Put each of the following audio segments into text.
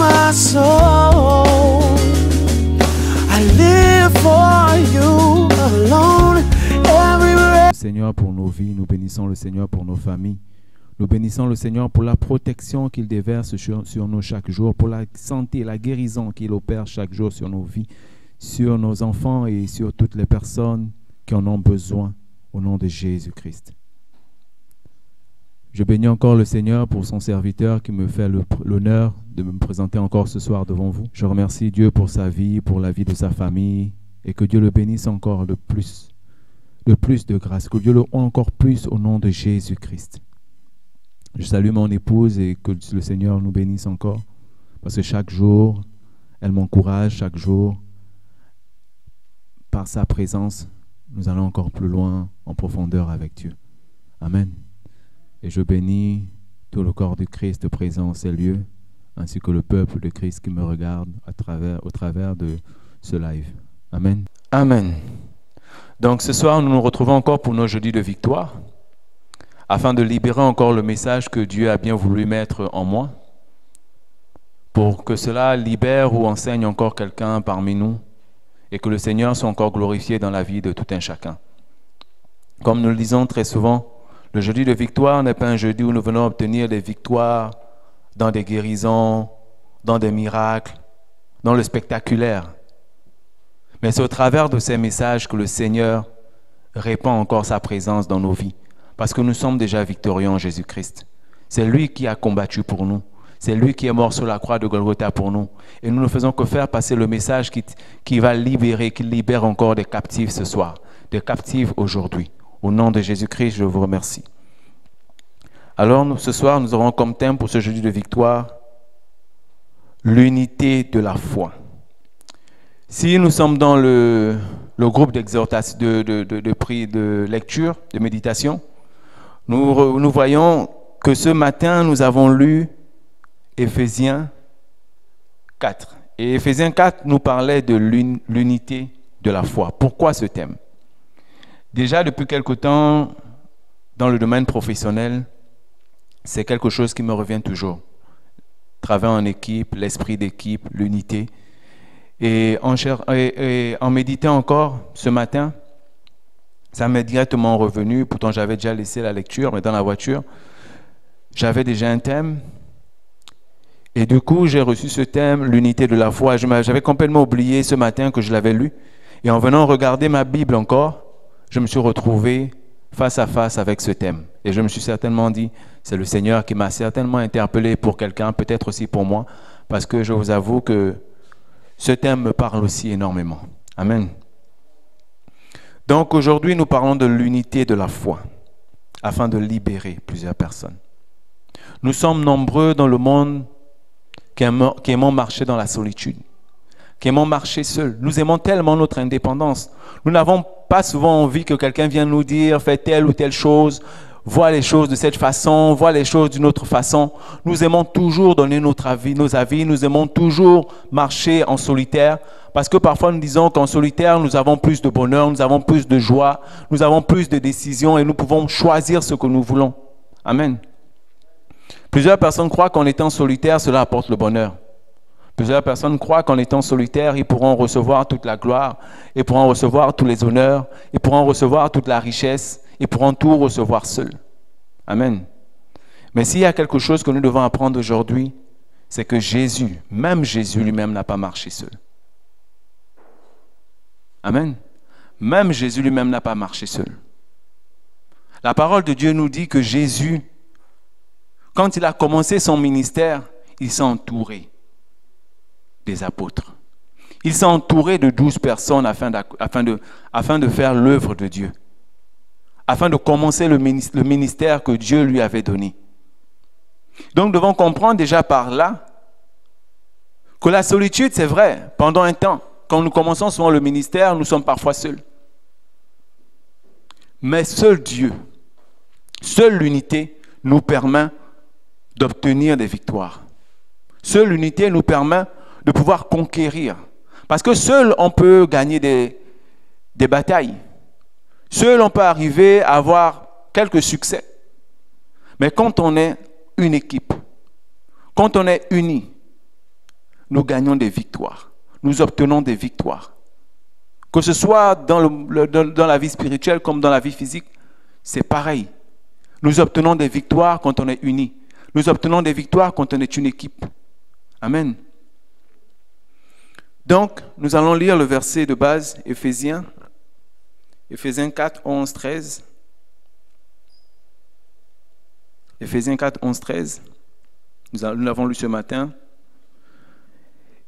my soul. I live for you alone everywhere. Seigneur, pour nos vies, nous bénissons le Seigneur pour nos familles. Nous bénissons le Seigneur pour la protection qu'il déverse sur nous chaque jour, pour la santé, la guérison qu'il opère chaque jour sur nos vies, sur nos enfants et sur toutes les personnes qui en ont besoin, au nom de Jésus-Christ. Je bénis encore le Seigneur pour son serviteur qui me fait l'honneur de me présenter encore ce soir devant vous. Je remercie Dieu pour sa vie, pour la vie de sa famille, et que Dieu le bénisse encore de plus de grâce, que Dieu le rende encore plus au nom de Jésus-Christ. Je salue mon épouse et que le Seigneur nous bénisse encore, parce que chaque jour, elle m'encourage, chaque jour, par sa présence, nous allons encore plus loin en profondeur avec Dieu. Amen. Et je bénis tout le corps du Christ présent en ces lieux, ainsi que le peuple de Christ qui me regarde au travers de ce live. Amen. Amen. Donc ce soir, nous nous retrouvons encore pour nos jeudis de victoire, afin de libérer encore le message que Dieu a bien voulu mettre en moi, pour que cela libère ou enseigne encore quelqu'un parmi nous, et que le Seigneur soit encore glorifié dans la vie de tout un chacun. Comme nous le disons très souvent, le jeudi de victoire n'est pas un jeudi où nous venons obtenir des victoires dans des guérisons, dans des miracles, dans le spectaculaire. Mais c'est au travers de ces messages que le Seigneur répand encore sa présence dans nos vies. Parce que nous sommes déjà victorieux en Jésus-Christ. C'est lui qui a combattu pour nous. C'est lui qui est mort sur la croix de Golgotha pour nous. Et nous ne faisons que faire passer le message qui va libérer, qui libère encore des captifs ce soir, des captifs aujourd'hui. Au nom de Jésus-Christ, je vous remercie. Alors, ce soir, nous aurons comme thème pour ce jeudi de victoire, l'unité de la foi. Si nous sommes dans le groupe d'exhortation, de lecture, de méditation, nous voyons que ce matin, nous avons lu Éphésiens 4. Et Éphésiens 4 nous parlait de l'unité de la foi. Pourquoi ce thème? Déjà, depuis quelque temps, dans le domaine professionnel, c'est quelque chose qui me revient toujours. Travailler en équipe, l'esprit d'équipe, l'unité. Et en méditant encore ce matin, ça m'est directement revenu. Pourtant, j'avais déjà laissé la lecture, mais dans la voiture, j'avais déjà un thème. Et du coup, j'ai reçu ce thème, l'unité de la foi. J'avais complètement oublié ce matin que je l'avais lu. Et en venant regarder ma Bible encore, je me suis retrouvé face à face avec ce thème. Et je me suis certainement dit, c'est le Seigneur qui m'a certainement interpellé pour quelqu'un, peut-être aussi pour moi, parce que je vous avoue que ce thème me parle aussi énormément. Amen. Donc aujourd'hui, nous parlons de l'unité de la foi, afin de libérer plusieurs personnes. Nous sommes nombreux dans le monde qui aimons marcher dans la solitude, qui aimons marcher seuls. Nous aimons tellement notre indépendance. Nous n'avons pas souvent envie que quelqu'un vienne nous dire, fais telle ou telle chose, vois les choses de cette façon, vois les choses d'une autre façon. Nous aimons toujours donner nos avis, nous aimons toujours marcher en solitaire, parce que parfois nous disons qu'en solitaire, nous avons plus de bonheur, nous avons plus de joie, nous avons plus de décisions et nous pouvons choisir ce que nous voulons. Amen. Plusieurs personnes croient qu'en étant solitaire, cela apporte le bonheur. Plusieurs personnes croient qu'en étant solitaire, ils pourront recevoir toute la gloire, ils pourront recevoir tous les honneurs, ils pourront recevoir toute la richesse, ils pourront tout recevoir seuls. Amen. Mais s'il y a quelque chose que nous devons apprendre aujourd'hui, c'est que Jésus, même Jésus lui-même n'a pas marché seul. Amen. Même Jésus lui-même n'a pas marché seul. La parole de Dieu nous dit que Jésus, quand il a commencé son ministère, il s'est entouré des apôtres. Il s'est entouré de 12 personnes afin de faire l'œuvre de Dieu, afin de commencer le ministère que Dieu lui avait donné. Donc nous devons comprendre déjà par là que la solitude, c'est vrai, pendant un temps, quand nous commençons souvent le ministère, nous sommes parfois seuls. Mais seul Dieu, seule l'unité nous permet d'obtenir des victoires. Seule l'unité nous permet de pouvoir conquérir. Parce que seul on peut gagner des batailles. Seul on peut arriver à avoir quelques succès. Mais quand on est une équipe, quand on est unis, nous gagnons des victoires. Nous obtenons des victoires. Que ce soit dans la vie spirituelle comme dans la vie physique, c'est pareil. Nous obtenons des victoires quand on est unis. Nous obtenons des victoires quand on est une équipe. Amen. Donc, nous allons lire le verset de base, Éphésiens 4, 11, 13. Éphésiens 4, 11, 13. Nous l'avons lu ce matin.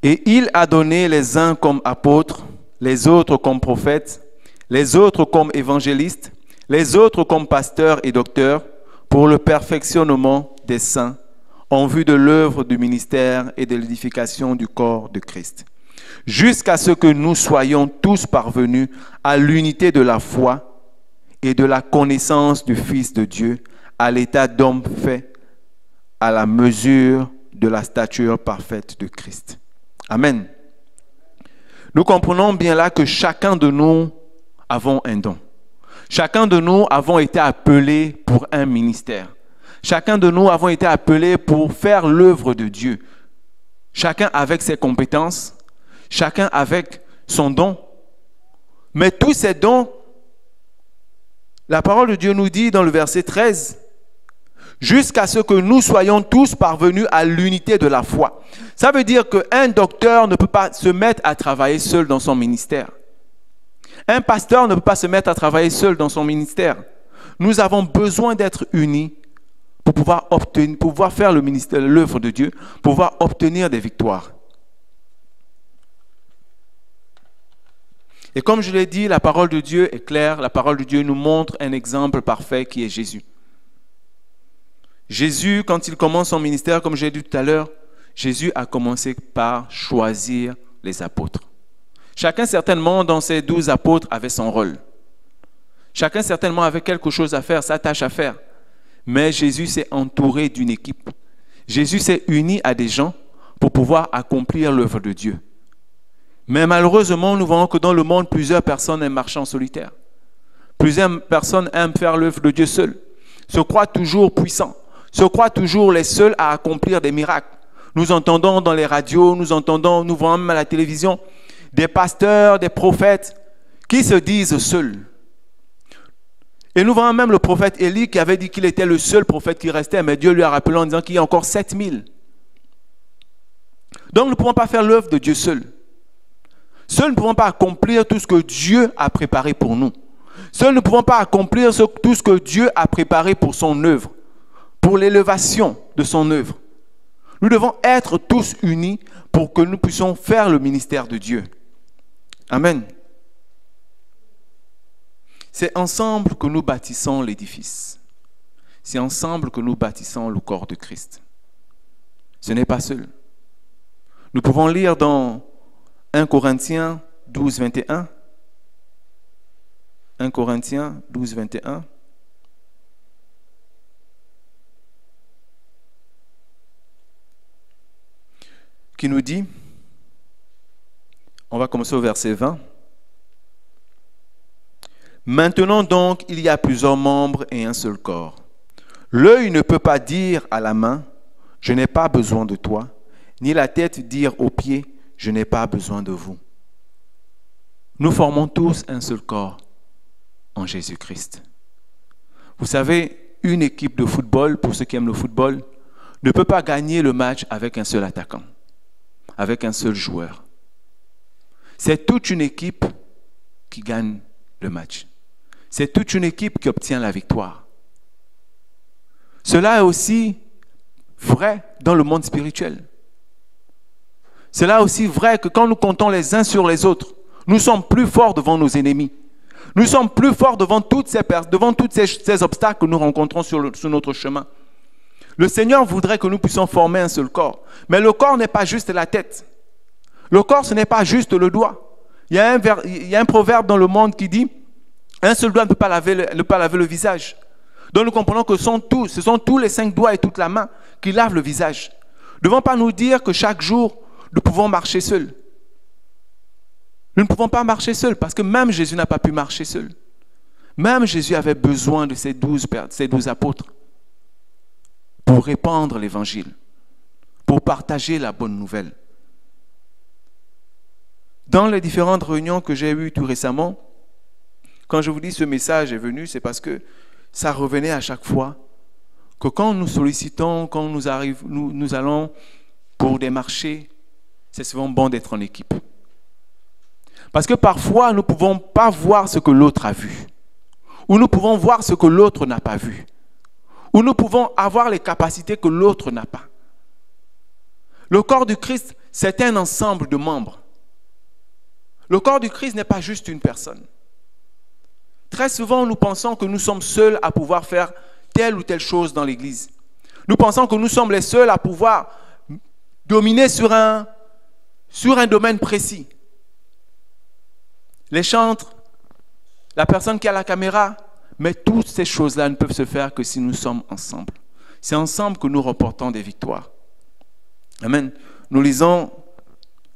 Et il a donné les uns comme apôtres, les autres comme prophètes, les autres comme évangélistes, les autres comme pasteurs et docteurs, pour le perfectionnement des saints, en vue de l'œuvre du ministère et de l'édification du corps de Christ, jusqu'à ce que nous soyons tous parvenus à l'unité de la foi et de la connaissance du Fils de Dieu, à l'état d'homme fait, à la mesure de la stature parfaite de Christ. Amen. Nous comprenons bien là que chacun de nous avons un don. Chacun de nous avons été appelés pour un ministère. Chacun de nous avons été appelés pour faire l'œuvre de Dieu. Chacun avec ses compétences, chacun avec son don. Mais tous ces dons, la parole de Dieu nous dit dans le verset 13, jusqu'à ce que nous soyons tous parvenus à l'unité de la foi. Ça veut dire qu'un docteur ne peut pas se mettre à travailler seul dans son ministère. Un pasteur ne peut pas se mettre à travailler seul dans son ministère. Nous avons besoin d'être unis pour pouvoir obtenir, pour pouvoir faire le ministère, l'œuvre de Dieu, pour pouvoir obtenir des victoires. Et comme je l'ai dit, la parole de Dieu est claire. La parole de Dieu nous montre un exemple parfait qui est Jésus. Jésus, quand il commence son ministère, comme j'ai dit tout à l'heure, Jésus a commencé par choisir les apôtres. Chacun certainement dans ces 12 apôtres avait son rôle. Chacun certainement avait quelque chose à faire, sa tâche à faire. Mais Jésus s'est entouré d'une équipe. Jésus s'est uni à des gens pour pouvoir accomplir l'œuvre de Dieu. Mais malheureusement, nous voyons que dans le monde, plusieurs personnes aiment marcher en solitaire. Plusieurs personnes aiment faire l'œuvre de Dieu seules. Se croient toujours puissants. Se croient toujours les seuls à accomplir des miracles. Nous entendons dans les radios, nous voyons même à la télévision, des pasteurs, des prophètes qui se disent seuls. Et nous voyons même le prophète Élie qui avait dit qu'il était le seul prophète qui restait, mais Dieu lui a rappelé en disant qu'il y a encore 7000. Donc nous ne pouvons pas faire l'œuvre de Dieu seul. Seuls ne pouvons pas accomplir tout ce que Dieu a préparé pour nous. Seuls ne pouvons pas accomplir tout ce que Dieu a préparé pour son œuvre, pour l'élévation de son œuvre. Nous devons être tous unis pour que nous puissions faire le ministère de Dieu. Amen. C'est ensemble que nous bâtissons l'édifice. C'est ensemble que nous bâtissons le corps de Christ. Ce n'est pas seul. Nous pouvons lire dans 1 Corinthiens 12, 21. 1 Corinthiens 12, 21. Qui nous dit, on va commencer au verset 20. Maintenant donc, il y a plusieurs membres et un seul corps. L'œil ne peut pas dire à la main, je n'ai pas besoin de toi, ni la tête dire aux pieds, je n'ai pas besoin de vous. Nous formons tous un seul corps en Jésus-Christ. Vous savez, une équipe de football, pour ceux qui aiment le football, ne peut pas gagner le match avec un seul attaquant, avec un seul joueur. C'est toute une équipe qui gagne le match. C'est toute une équipe qui obtient la victoire. Cela est aussi vrai dans le monde spirituel. Cela est aussi vrai que quand nous comptons les uns sur les autres, nous sommes plus forts devant nos ennemis. Nous sommes plus forts devant tous ces obstacles que nous rencontrons sur notre chemin. Le Seigneur voudrait que nous puissions former un seul corps. Mais le corps n'est pas juste la tête. Le corps, ce n'est pas juste le doigt. Il y a un proverbe dans le monde qui dit « Un seul doigt ne peut pas laver le visage ». Donc nous comprenons que ce sont tous les 5 doigts et toute la main qui lavent le visage. Nous ne devons pas nous dire que chaque jour, nous pouvons marcher seuls. Nous ne pouvons pas marcher seuls parce que même Jésus n'a pas pu marcher seul. Même Jésus avait besoin de ces 12 apôtres pour répandre l'évangile, pour partager la bonne nouvelle. Dans les différentes réunions que j'ai eues tout récemment, quand je vous dis ce message est venu, c'est parce que ça revenait à chaque fois que quand nous sollicitons, quand nous allons pour des marchés, c'est souvent bon d'être en équipe. Parce que parfois, nous ne pouvons pas voir ce que l'autre a vu. Ou nous pouvons voir ce que l'autre n'a pas vu. Ou nous pouvons avoir les capacités que l'autre n'a pas. Le corps du Christ, c'est un ensemble de membres. Le corps du Christ n'est pas juste une personne. Très souvent, nous pensons que nous sommes seuls à pouvoir faire telle ou telle chose dans l'Église. Nous pensons que nous sommes les seuls à pouvoir dominer sur un domaine précis. Les chantres, la personne qui a la caméra, mais toutes ces choses-là ne peuvent se faire que si nous sommes ensemble. C'est ensemble que nous remportons des victoires. Amen. Nous lisons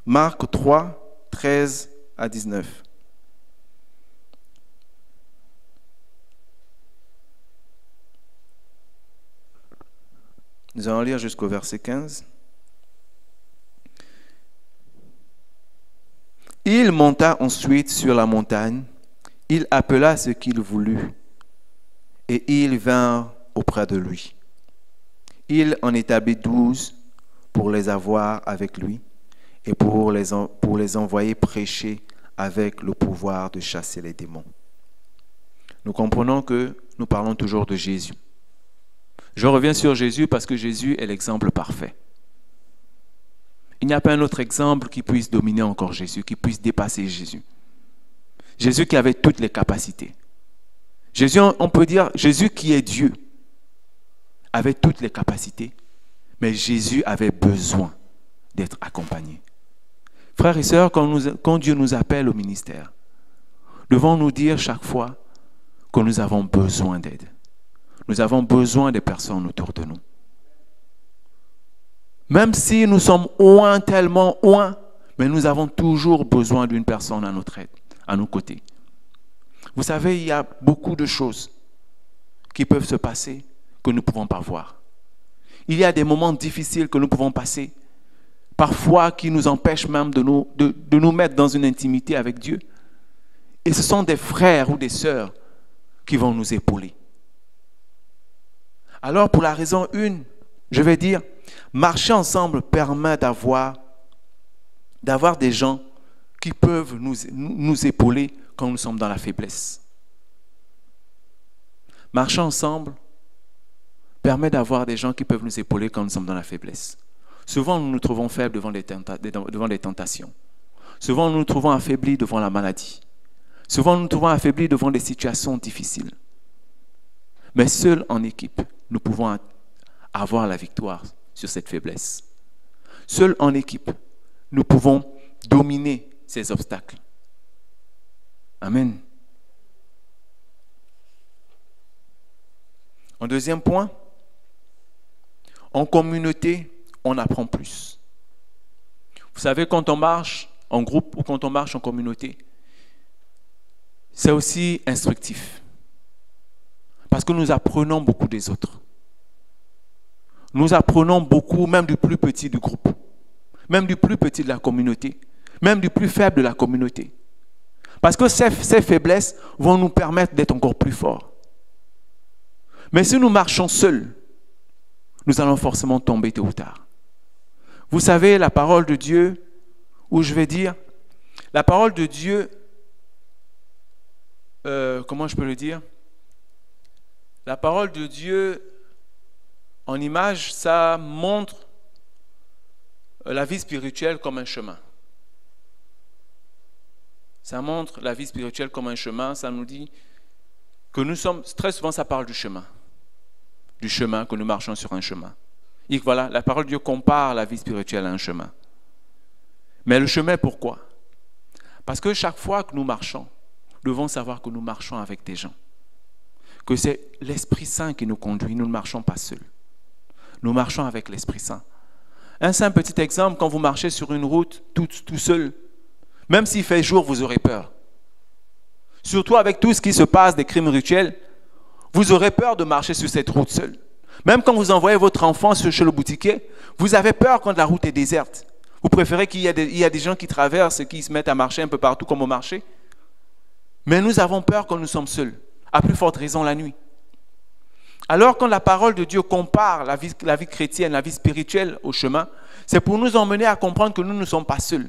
Marc 3, 13 à 19. Nous allons lire jusqu'au verset 15. Il monta ensuite sur la montagne, il appela ce qu'il voulut, et ils vinrent auprès de lui. Il en établit 12 pour les avoir avec lui, et pour les envoyer prêcher avec le pouvoir de chasser les démons. Nous comprenons que nous parlons toujours de Jésus. Je reviens sur Jésus parce que Jésus est l'exemple parfait. Il n'y a pas un autre exemple qui puisse dominer encore Jésus, qui puisse dépasser Jésus. Jésus qui avait toutes les capacités. Jésus, on peut dire, Jésus qui est Dieu, avait toutes les capacités, mais Jésus avait besoin d'être accompagné. Frères et sœurs, quand Dieu nous appelle au ministère, devons nous dire chaque fois que nous avons besoin d'aide. Nous avons besoin des personnes autour de nous. Même si nous sommes loin, tellement loin, mais nous avons toujours besoin d'une personne à notre aide, à nos côtés. Vous savez, il y a beaucoup de choses qui peuvent se passer que nous ne pouvons pas voir. Il y a des moments difficiles que nous pouvons passer, parfois qui nous empêchent même de nous mettre dans une intimité avec Dieu. Et ce sont des frères ou des sœurs qui vont nous épauler. Alors, pour la raison une, je vais dire, marcher ensemble permet d'avoir des gens qui peuvent nous épauler quand nous sommes dans la faiblesse. Marcher ensemble permet d'avoir des gens qui peuvent nous épauler quand nous sommes dans la faiblesse. Souvent, nous nous trouvons faibles devant les tentations. Souvent, nous nous trouvons affaiblis devant la maladie. Souvent, nous nous trouvons affaiblis devant des situations difficiles. Mais seuls en équipe, nous pouvons avoir la victoire sur cette faiblesse. Seuls en équipe, nous pouvons dominer ces obstacles. Amen. En deuxième point, en communauté, on apprend plus. Vous savez, quand on marche en groupe ou quand on marche en communauté, c'est aussi instructif. Parce que nous apprenons beaucoup des autres. Nous apprenons beaucoup, même du plus petit du groupe, même du plus petit de la communauté, même du plus faible de la communauté. Parce que ces faiblesses vont nous permettre d'être encore plus forts. Mais si nous marchons seuls, nous allons forcément tomber tôt ou tard. Vous savez, la parole de Dieu, ou je vais dire, la parole de Dieu, comment je peux le dire? La parole de Dieu, en image, ça montre la vie spirituelle comme un chemin. Ça montre la vie spirituelle comme un chemin. Ça nous dit que nous sommes, très souvent ça parle du chemin que nous marchons sur un chemin. Et voilà, la parole de Dieu compare la vie spirituelle à un chemin. Mais le chemin, pourquoi? Parce que chaque fois que nous marchons, nous devons savoir que nous marchons avec des gens. Que c'est l'Esprit Saint qui nous conduit, nous ne marchons pas seuls. Nous marchons avec l'Esprit Saint. Un simple petit exemple, quand vous marchez sur une route tout seul, même s'il fait jour, vous aurez peur. Surtout avec tout ce qui se passe, des crimes rituels, vous aurez peur de marcher sur cette route seul. Même quand vous envoyez votre enfant chez le boutiquier, vous avez peur quand la route est déserte. Vous préférez qu'il y ait des gens qui traversent et qui se mettent à marcher un peu partout comme au marché? Mais nous avons peur quand nous sommes seuls, à plus forte raison la nuit. Alors quand la parole de Dieu compare la vie chrétienne, la vie spirituelle au chemin, c'est pour nous emmener à comprendre que nous ne sommes pas seuls.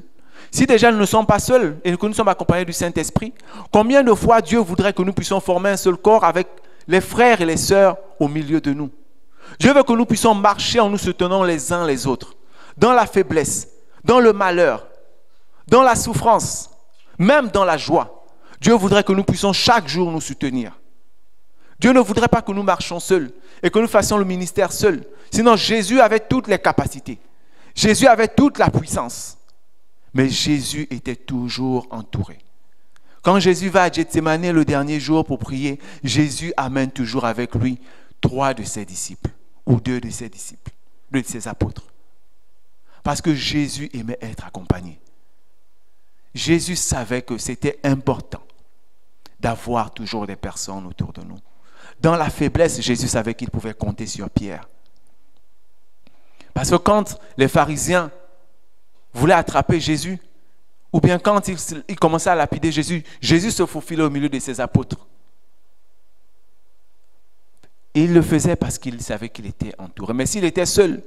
Si déjà nous ne sommes pas seuls et que nous sommes accompagnés du Saint-Esprit, combien de fois Dieu voudrait que nous puissions former un seul corps avec les frères et les sœurs au milieu de nous? Dieu veut que nous puissions marcher en nous soutenant les uns les autres, dans la faiblesse, dans le malheur, dans la souffrance, même dans la joie. Dieu voudrait que nous puissions chaque jour nous soutenir. Dieu ne voudrait pas que nous marchions seuls et que nous fassions le ministère seuls. Sinon, Jésus avait toutes les capacités. Jésus avait toute la puissance. Mais Jésus était toujours entouré. Quand Jésus va à Gethsémani le dernier jour pour prier, Jésus amène toujours avec lui 3 de ses disciples ou 2 de ses disciples, 2 de ses apôtres. Parce que Jésus aimait être accompagné. Jésus savait que c'était important d'avoir toujours des personnes autour de nous. Dans la faiblesse, Jésus savait qu'il pouvait compter sur Pierre. Parce que quand les pharisiens voulaient attraper Jésus, ou bien quand ils commençaient à lapider Jésus, Jésus se faufilait au milieu de ses apôtres. Et il le faisait parce qu'il savait qu'il était entouré. Mais s'il était seul,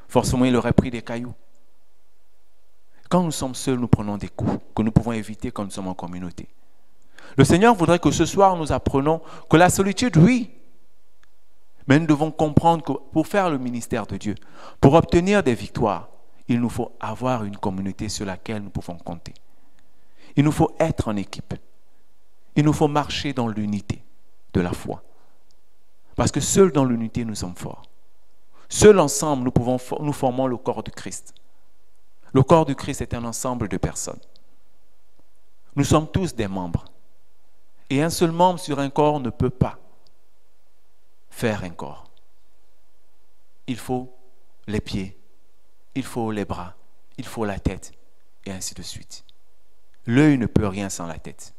forcément il aurait pris des cailloux. Quand nous sommes seuls, nous prenons des coups que nous pouvons éviter quand nous sommes en communauté. Le Seigneur voudrait que ce soir, nous apprenions que la solitude, oui, mais nous devons comprendre que pour faire le ministère de Dieu, pour obtenir des victoires, il nous faut avoir une communauté sur laquelle nous pouvons compter. Il nous faut être en équipe. Il nous faut marcher dans l'unité de la foi. Parce que seuls dans l'unité, nous sommes forts. Seuls ensemble, nous formons le corps du Christ. Le corps du Christ est un ensemble de personnes. Nous sommes tous des membres. Et un seul membre sur un corps ne peut pas faire un corps. Il faut les pieds, il faut les bras, il faut la tête, et ainsi de suite. L'œil ne peut rien sans la tête.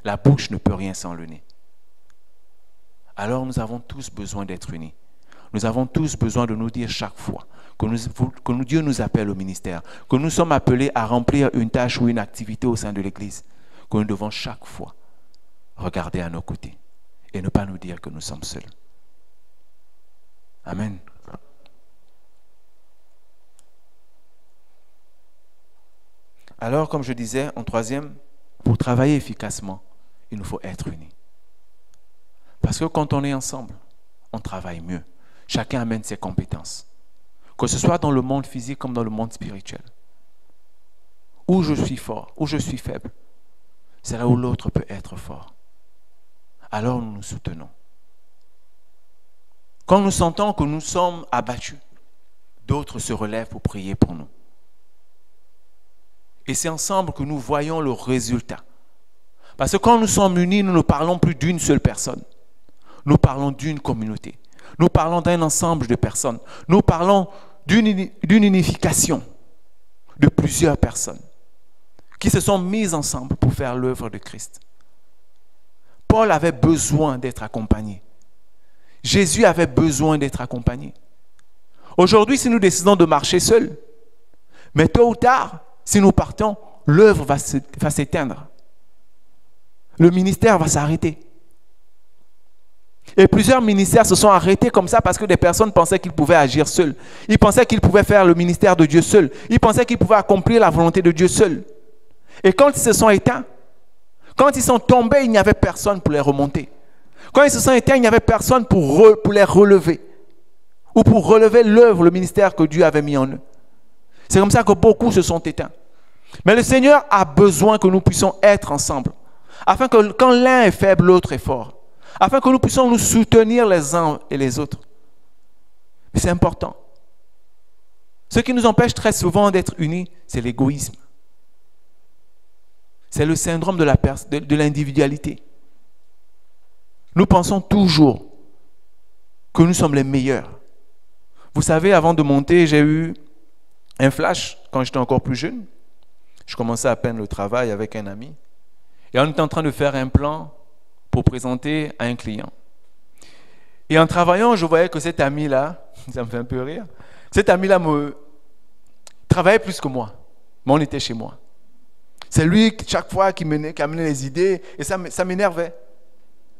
La bouche ne peut rien sans le nez. Alors nous avons tous besoin d'être unis. Nous avons tous besoin de nous dire chaque fois que Dieu nous appelle au ministère, que nous sommes appelés à remplir une tâche ou une activité au sein de l'Église, que nous devons chaque fois regarder à nos côtés et ne pas nous dire que nous sommes seuls. Amen. Alors, comme je disais, en troisième, pour travailler efficacement, il nous faut être unis. Parce que quand on est ensemble, on travaille mieux. Chacun amène ses compétences. Que ce soit dans le monde physique comme dans le monde spirituel. Où je suis fort, où je suis faible, c'est là où l'autre peut être fort. Alors nous nous soutenons. Quand nous sentons que nous sommes abattus, d'autres se relèvent pour prier pour nous. Et c'est ensemble que nous voyons le résultat. Parce que quand nous sommes unis, nous ne parlons plus d'une seule personne. Nous parlons d'une communauté. Nous parlons d'un ensemble de personnes. Nous parlons d'une unification de plusieurs personnes qui se sont mises ensemble pour faire l'œuvre de Christ. Paul avait besoin d'être accompagné. Jésus avait besoin d'être accompagné. Aujourd'hui, si nous décidons de marcher seuls, mais tôt ou tard, si nous partons, l'œuvre va s'éteindre. Le ministère va s'arrêter. Et plusieurs ministères se sont arrêtés comme ça parce que des personnes pensaient qu'ils pouvaient agir seuls. Ils pensaient qu'ils pouvaient faire le ministère de Dieu seuls. Ils pensaient qu'ils pouvaient accomplir la volonté de Dieu seuls. Et quand ils se sont éteints, quand ils sont tombés, il n'y avait personne pour les remonter. Quand ils se sont éteints, il n'y avait personne pour les relever. Ou pour relever l'œuvre, le ministère que Dieu avait mis en eux. C'est comme ça que beaucoup se sont éteints. Mais le Seigneur a besoin que nous puissions être ensemble. Afin que quand l'un est faible, l'autre est fort. Afin que nous puissions nous soutenir les uns et les autres. Mais c'est important. Ce qui nous empêche très souvent d'être unis, c'est l'égoïsme. C'est le syndrome de l'individualité. Nous pensons toujours que nous sommes les meilleurs. Vous savez, avant de monter, j'ai eu un flash quand j'étais encore plus jeune. Je commençais à peine le travail avec un ami. Et on était en train de faire un plan pour présenter à un client. Et en travaillant, je voyais que cet ami-là, ça me fait un peu rire, cet ami-là travaillait plus que moi. Mais on était chez moi. C'est lui, chaque fois, qui amenait les idées. Et ça m'énervait.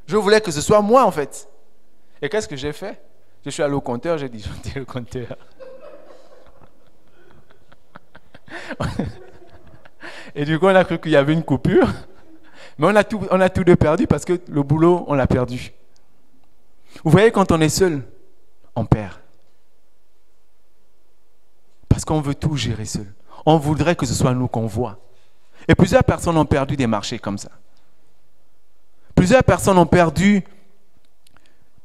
Je voulais que ce soit moi, en fait. Et qu'est-ce que j'ai fait? Je suis allé au compteur, j'ai dit, j'entends le compteur. Et du coup, on a cru qu'il y avait une coupure. Mais on a tous deux perdu parce que le boulot, on l'a perdu. Vous voyez, quand on est seul, on perd. Parce qu'on veut tout gérer seul. On voudrait que ce soit nous qu'on voit. Et plusieurs personnes ont perdu des marchés comme ça. Plusieurs personnes ont perdu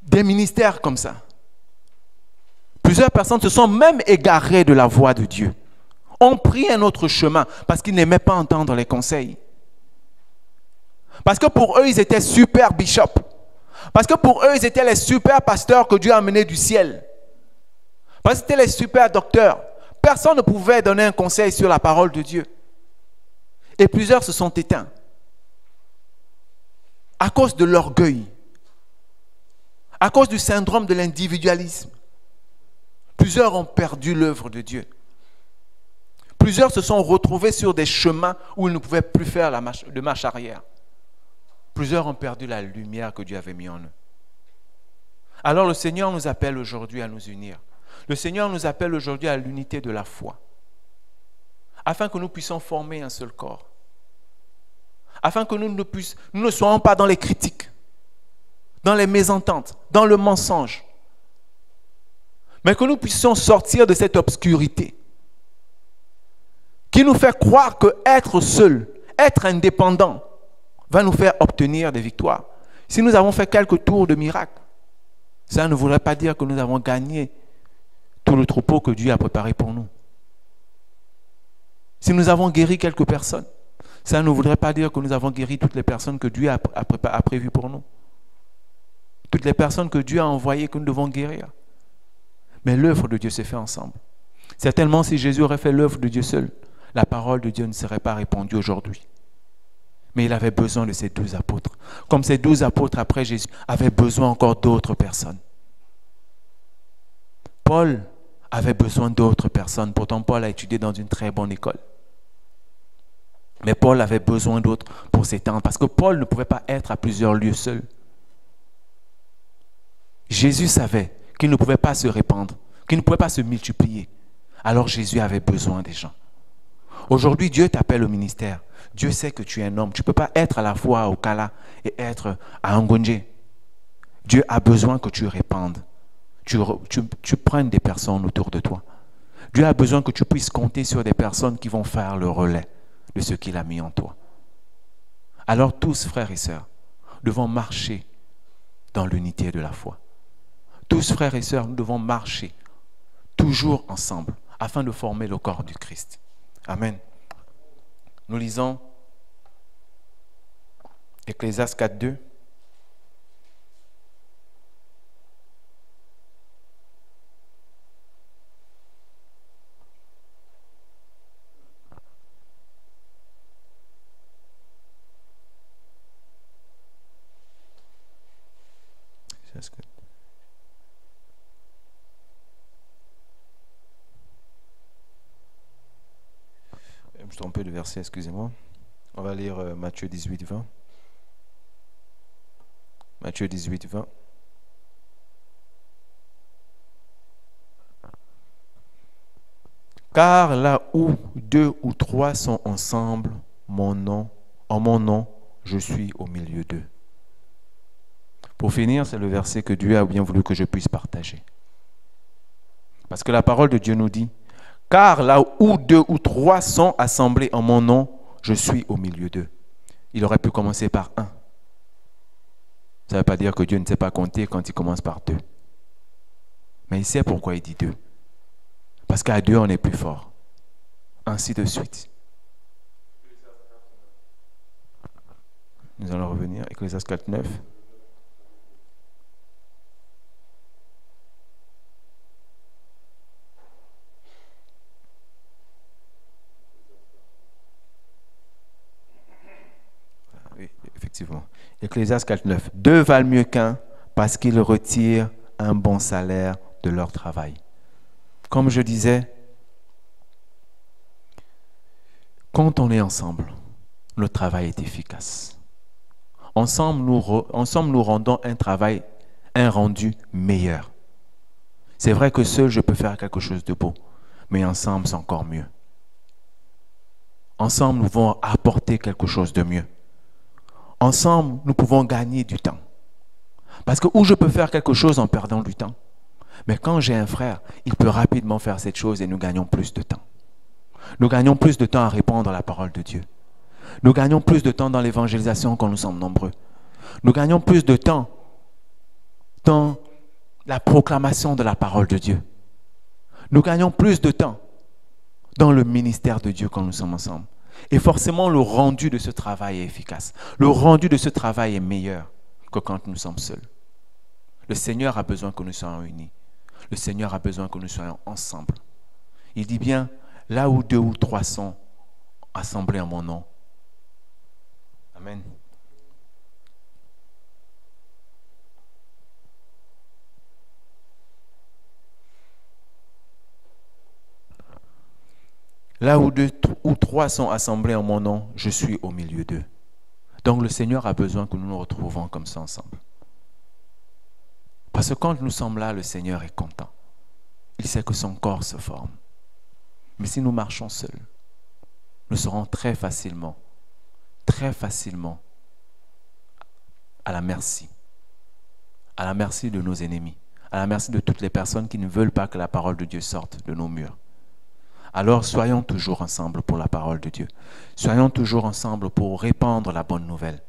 des ministères comme ça. Plusieurs personnes se sont même égarées de la voie de Dieu. Ont pris un autre chemin parce qu'ils n'aimaient pas entendre les conseils. Parce que pour eux, ils étaient super bishops. Parce que pour eux, ils étaient les super pasteurs que Dieu a amenés du ciel. Parce que c'était les super docteurs. Personne ne pouvait donner un conseil sur la parole de Dieu. Et plusieurs se sont éteints. À cause de l'orgueil. À cause du syndrome de l'individualisme. Plusieurs ont perdu l'œuvre de Dieu. Plusieurs se sont retrouvés sur des chemins où ils ne pouvaient plus faire de marche arrière. Plusieurs ont perdu la lumière que Dieu avait mise en eux. Alors le Seigneur nous appelle aujourd'hui à nous unir. Le Seigneur nous appelle aujourd'hui à l'unité de la foi. Afin que nous puissions former un seul corps. Afin que nous ne soyons pas dans les critiques, dans les mésententes, dans le mensonge. Mais que nous puissions sortir de cette obscurité qui nous fait croire que être seul, être indépendant, va nous faire obtenir des victoires. Si nous avons fait quelques tours de miracles, ça ne voudrait pas dire que nous avons gagné tout le troupeau que Dieu a préparé pour nous. Si nous avons guéri quelques personnes, ça ne voudrait pas dire que nous avons guéri toutes les personnes que Dieu a prévues pour nous. Toutes les personnes que Dieu a envoyées que nous devons guérir. Mais l'œuvre de Dieu se fait ensemble. Certainement, si Jésus aurait fait l'œuvre de Dieu seul, la parole de Dieu ne serait pas répandue aujourd'hui. Mais il avait besoin de ces 12 apôtres. Comme ces 12 apôtres après Jésus avaient besoin encore d'autres personnes. Paul avait besoin d'autres personnes. Pourtant, Paul a étudié dans une très bonne école. Mais Paul avait besoin d'autres pour s'étendre. Parce que Paul ne pouvait pas être à plusieurs lieux seul. Jésus savait qu'il ne pouvait pas se répandre, qu'il ne pouvait pas se multiplier. Alors Jésus avait besoin des gens. Aujourd'hui, Dieu t'appelle au ministère. Dieu sait que tu es un homme. Tu ne peux pas être à la fois à Okala et être à Ngonje. Dieu a besoin que tu répandes. Tu prennes des personnes autour de toi. Dieu a besoin que tu puisses compter sur des personnes qui vont faire le relais de ce qu'il a mis en toi. Alors tous, frères et sœurs, devons marcher dans l'unité de la foi. Tous, frères et sœurs, nous devons marcher toujours ensemble afin de former le corps du Christ. Amen. Nous lisons Ecclésiaste 4:2. Je me suis trompé de verset, excusez-moi. On va lire Matthieu 18:20. Matthieu 18:20. Car là où 2 ou 3 sont ensemble, en mon nom, je suis au milieu d'eux. Pour finir, c'est le verset que Dieu a bien voulu que je puisse partager. Parce que la parole de Dieu nous dit, car là où 2 ou 3 sont assemblés en mon nom, je suis au milieu d'eux. Il aurait pu commencer par 1. Ça ne veut pas dire que Dieu ne sait pas compter quand il commence par 2. Mais il sait pourquoi il dit 2. Parce qu'à 2, on est plus fort. Ainsi de suite. Nous allons revenir. Ecclésiaste 4:9. Oui, effectivement. Ecclésiaste 4:9. 2 valent mieux qu'un parce qu'ils retirent un bon salaire de leur travail. Comme je disais, Quand on est ensemble, le travail est efficace. Ensemble, nous rendons un rendu meilleur. C'est vrai que seul, je peux faire quelque chose de beau, mais ensemble, c'est encore mieux. Ensemble, nous pouvons apporter quelque chose de mieux. Ensemble, nous pouvons gagner du temps. Parce que où je peux faire quelque chose en perdant du temps, mais quand j'ai un frère, il peut rapidement faire cette chose et nous gagnons plus de temps. Nous gagnons plus de temps à répondre à la parole de Dieu. Nous gagnons plus de temps dans l'évangélisation quand nous sommes nombreux. Nous gagnons plus de temps dans la proclamation de la parole de Dieu. Nous gagnons plus de temps dans le ministère de Dieu quand nous sommes ensemble. Et forcément, le rendu de ce travail est efficace. Le rendu de ce travail est meilleur que quand nous sommes seuls. Le Seigneur a besoin que nous soyons unis. Le Seigneur a besoin que nous soyons ensemble. Il dit bien, là où 2 ou 3 sont assemblés en mon nom. Amen. Là où 2 ou 3 sont assemblés en mon nom, je suis au milieu d'eux. Donc le Seigneur a besoin que nous nous retrouvons comme ça ensemble. Parce que quand nous sommes là, le Seigneur est content. Il sait que son corps se forme. Mais si nous marchons seuls, nous serons très facilement à la merci de nos ennemis, à la merci de toutes les personnes qui ne veulent pas que la parole de Dieu sorte de nos murs. Alors soyons toujours ensemble pour la parole de Dieu. Soyons toujours ensemble pour répandre la bonne nouvelle,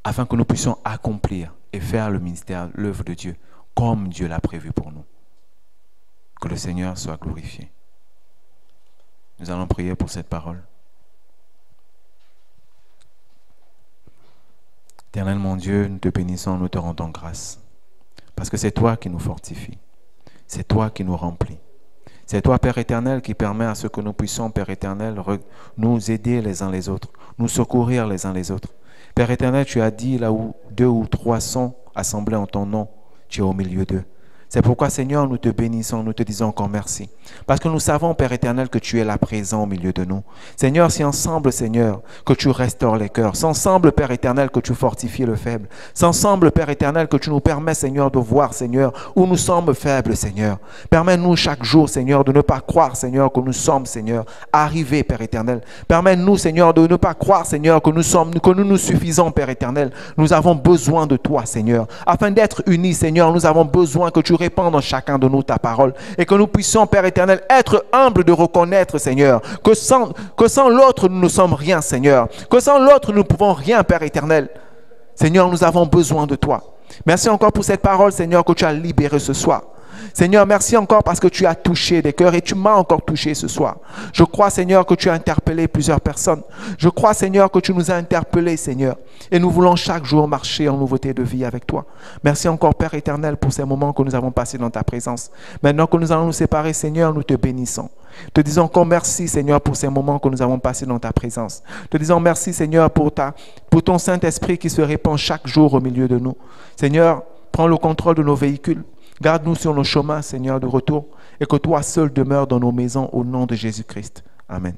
afin que nous puissions accomplir et faire le ministère, l'œuvre de Dieu, comme Dieu l'a prévu pour nous. Que le Seigneur soit glorifié. Nous allons prier pour cette parole. Éternel mon Dieu, nous te bénissons, nous te rendons grâce. Parce que c'est toi qui nous fortifie. C'est toi qui nous remplis. C'est toi, Père éternel, qui permet à ce que nous puissions, Père éternel, nous aider les uns les autres, nous secourir les uns les autres. Père éternel, tu as dit là où 2 ou 3 sont assemblés en ton nom, tu es au milieu d'eux. C'est pourquoi, Seigneur, nous te bénissons, nous te disons encore merci. Parce que nous savons, Père éternel, que tu es là présent au milieu de nous. Seigneur, c'est ensemble, Seigneur, que tu restaures les cœurs. C'est ensemble, Père éternel, que tu fortifies le faible. C'est ensemble, Père éternel, que tu nous permets, Seigneur, de voir, Seigneur, où nous sommes faibles, Seigneur. Permets-nous chaque jour, Seigneur, de ne pas croire, Seigneur, que nous sommes, Seigneur, arrivés, Père éternel. Permets-nous, Seigneur, de ne pas croire, Seigneur, que nous nous suffisons, Père éternel. Nous avons besoin de toi, Seigneur. Afin d'être unis, Seigneur, nous avons besoin que tu répandes en chacun de nous ta parole et que nous puissions, Père éternel, être humbles de reconnaître, Seigneur, que sans l'autre, nous ne sommes rien, Seigneur. Que sans l'autre, nous ne pouvons rien, Père éternel. Seigneur, nous avons besoin de toi. Merci encore pour cette parole, Seigneur, que tu as libérée ce soir. Seigneur, merci encore parce que tu as touché des cœurs et tu m'as encore touché ce soir. Je crois, Seigneur, que tu as interpellé plusieurs personnes. Je crois, Seigneur, que tu nous as interpellés, Seigneur. Et nous voulons chaque jour marcher en nouveauté de vie avec toi. Merci encore, Père éternel, pour ces moments que nous avons passés dans ta présence. Maintenant que nous allons nous séparer, Seigneur, nous te bénissons. Te disons encore merci, Seigneur, pour ces moments que nous avons passés dans ta présence. Te disons merci, Seigneur, pour ton Saint-Esprit qui se répand chaque jour au milieu de nous. Seigneur, prends le contrôle de nos véhicules. Garde-nous sur nos chemins, Seigneur, de retour, et que toi seul demeures dans nos maisons au nom de Jésus-Christ. Amen.